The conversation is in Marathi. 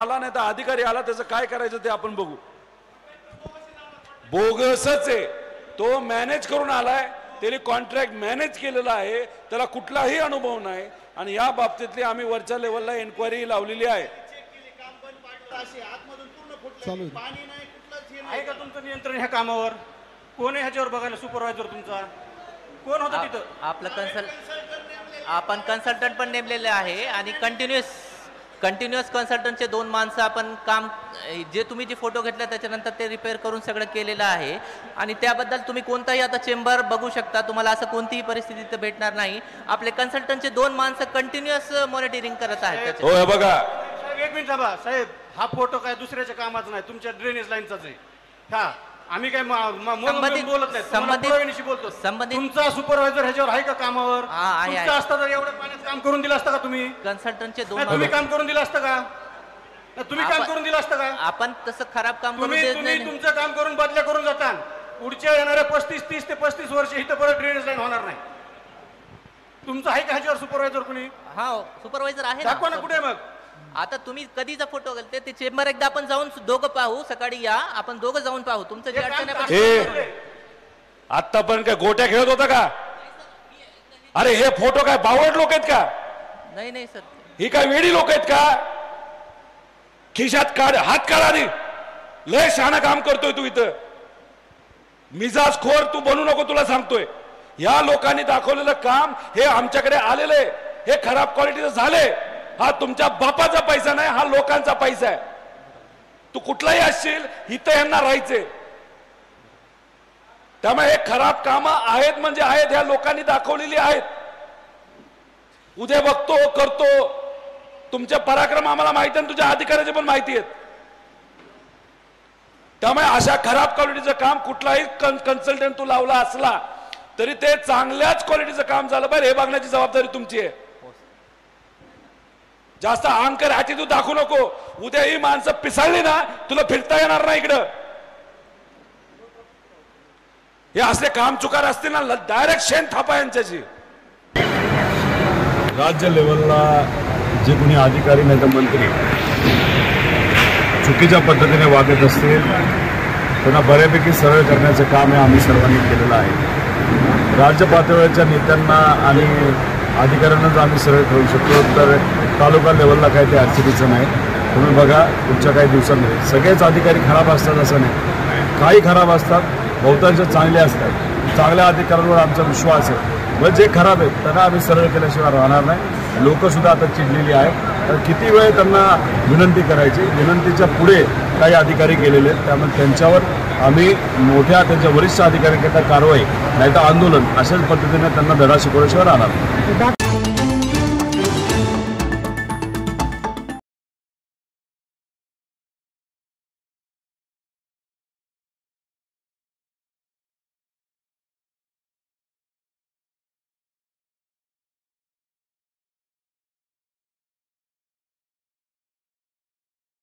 आला नाही तर अधिकारी आला त्याचं काय करायचं ते आपण बघू। बोगसच आहे तो, मॅनेज करून आलाय, त्याने कॉन्ट्रॅक्ट मॅनेज केलेला आहे, त्याला कुठलाही अनुभव नाही आणि या बाबतीतली आम्ही वरच्या लेवलला इन्क्वायरी लावलेली आहे। आहे का तुमचं नियंत्रण ह्या कामावर? कोण आहे ह्याच्यावर बघायला? सुपरवायझर तुमचा कोण होता तिथं? आपलं आपण कन्सल्टंट पण नेमलेले आहे आणि कंटिन्युअस कन्सल्टंटचे 2 माणसं आपण काम, जे तुम्ही जे फोटो घेतला त्याच्यानंतर ते रिपेअर करून सगळं केलेलं आहे आणि त्याबद्दल तुम्ही कोणताही आता चेंबर बघू शकता, तुम्हाला असं कोणतीही परिस्थिती तर भेटणार नाही। आपले कन्सल्टंटचे 2 माणसं कंटिन्युअस मॉनिटरिंग करत आहेत। हो बघा एक मिनिट थांबा साहेब, हा फोटो काय दुसऱ्याच्या कामाचा नाही, तुमच्या ड्रेनेज लाईनचाच आहे। हा आम्ही काय बोलत नाही, बोलतो तुमचा सुपरवायझर ह्याच्यावर आहे का कामावर? तुमचा असता तर एवढं पाण्यात काम करून दिलं असतं का तुम्ही? कन्सल्टंटचे 2 तुम्ही काम करून दिलं असतं का? तुम्ही काम करून दिलं असतं का? आपण तसं खराब काम करून तुम्ही तुमचं काम करून बदल्या करून जाता। पुढच्या येणाऱ्या 30 ते 35 वर्ष इथं परत ड्रेनेज लाईन होणार नाही। तुमचं आहे का ह्याच्यावर सुपरवायझर कुणी? हा सुपरवायझर आहे, दाखवा ना कुठे मग। आता तुम्ही कधीचा फोटो घालते ते चेंबर एकदा आपण जाऊन दोघं पाहू, सकाळी या आपण दोघं जाऊन पाहू तुमचं जे अडचण आहे। आता पण काय गोट्या खेळत होता का? अरे हे फोटो काय बावड लोक आहेत का? नाही सर, ही काय वेडी लोक आहेत का? खिशात काढ, हात काढ आधी, लय शहाणा काम करतोय तू इथं, मिजाज खोर तू बनू नको, तुला सांगतोय। या लोकांनी दाखवलेलं काम हे आमच्याकडे आलेलं आहे, हे खराब क्वालिटीचं झाले। हा तुमच्या बापाचा पैसा नाही, हा लोकांचा पैसा आहे। तू कुठलाही असशील इथं यांना राहायचे, त्यामुळे हे खराब कामं आहेत म्हणजे आहेत, ह्या लोकांनी दाखवलेली आहेत। उद्या बघतो करतो, तुमचे पराक्रम आम्हाला माहिती आहे, तुझ्या अधिकाऱ्याची पण माहिती आहेत। त्यामुळे अशा खराब क्वालिटीचं काम कुठलाही कन्सल्टंट तू लावला असला तरी ते चांगल्याच क्वालिटीचं काम झालं पाहिजे हे बघण्याची जबाबदारी तुमची आहे। जास्त अहंकार ह्याची तू दाखवू नको, उद्या ही माणसं पिसाळली ना तुला फिरता येणार नाही इकडं। हे असले काम चुकार असतील ना डायरेक्ट शेण थापा यांच्याची। राज्य लेवलला जे कोणी अधिकारी नाही तर मंत्री चुकीच्या पद्धतीने वागत असतील त्यांना बऱ्यापैकी सरळ करण्याचं काम हे आम्ही सर्वांनी केलेलं आहे। राज्य पातळीवरच्या नेत्यांना आणि अधिकाऱ्यांनाच आम्ही सरळ ठेवू शकतो, तर तालुका लेवलला काही ते अडचणीचं नाही। तुम्ही बघा पुढच्या काही दिवसांमध्ये सगळेच अधिकारी खराब असतात असं नाही, काही खराब असतात, बहुतांश चांगले असतात। चांगल्या अधिकाऱ्यांवर आमचा विश्वास आहे, मग जे खराब आहेत त्यांना आम्ही सरळ केल्याशिवाय राहणार नाही। लोकसुद्धा आता चिडलेली आहेत, तर किती वेळ त्यांना विनंती करायची, विनंतीच्या पुढे काही अधिकारी गेलेले आहेत, त्यामुळे त्यांच्यावर आम्ही मोठ्या त्यांच्या वरिष्ठ अधिकाऱ्यांकरता कारवाई नाही तर आंदोलन अशाच पद्धतीने त्यांना धडा शिकवल्याशिवाय राहणार।